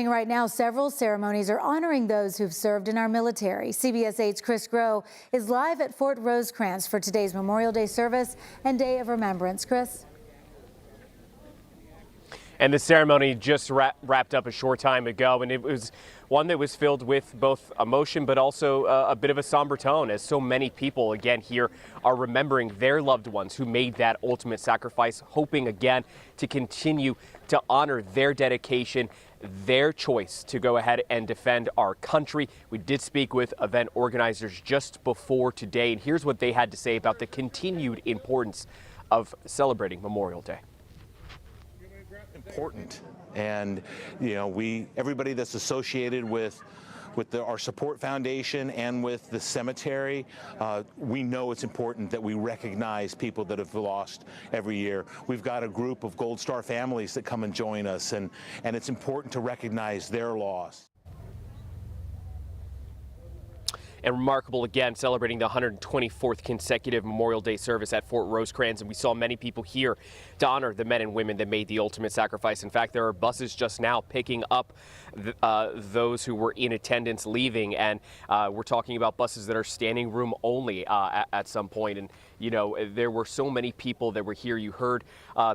Right now, several ceremonies are honoring those who've served in our military. CBS 8's Chris Groh is live at Fort Rosecrans for today's Memorial Day service and Day of Remembrance. Chris? And the ceremony just wrapped up a short time ago, and it was one that was filled with both emotion but also a bit of a somber tone, as so many people again here are remembering their loved ones who made that ultimate sacrifice, hoping again to continue to honor their dedication, their choice to go ahead and defend our country. We did speak with event organizers just before today, and here's what they had to say about the continued importance of celebrating Memorial Day. Important, and everybody that's associated with our support foundation and with the cemetery, we know it's important that we recognize people that have lost every year. We've got a group of Gold Star families that come and join us, and it's important to recognize their loss. And remarkable again, celebrating the 124th consecutive Memorial Day service at Fort Rosecrans. And we saw many people here to honor the men and women that made the ultimate sacrifice. In fact, there are buses just now picking up those who were in attendance leaving. And we're talking about buses that are standing room only at some point. And, there were so many people that were here. You heard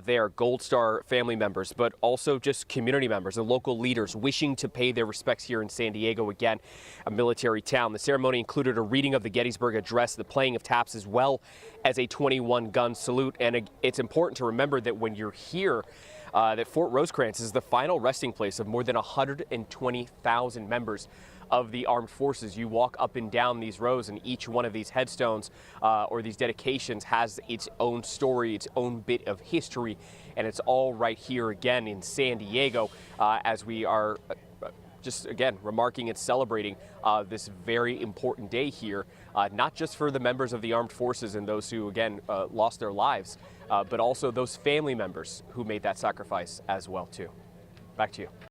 their Gold Star family members, but also just community members and local leaders wishing to pay their respects here in San Diego, again, a military town. The ceremony included a reading of the Gettysburg Address, the playing of taps, as well as a 21-gun salute. And it's important to remember that when you're here, that Fort Rosecrans is the final resting place of more than 120,000 members of the armed forces. You walk up and down these rows, and each one of these headstones or these dedications has its own story, its own bit of history, and it's all right here again in San Diego as we are just again remarking and celebrating this very important day here, not just for the members of the armed forces and those who again lost their lives, but also those family members who made that sacrifice as well too. Back to you.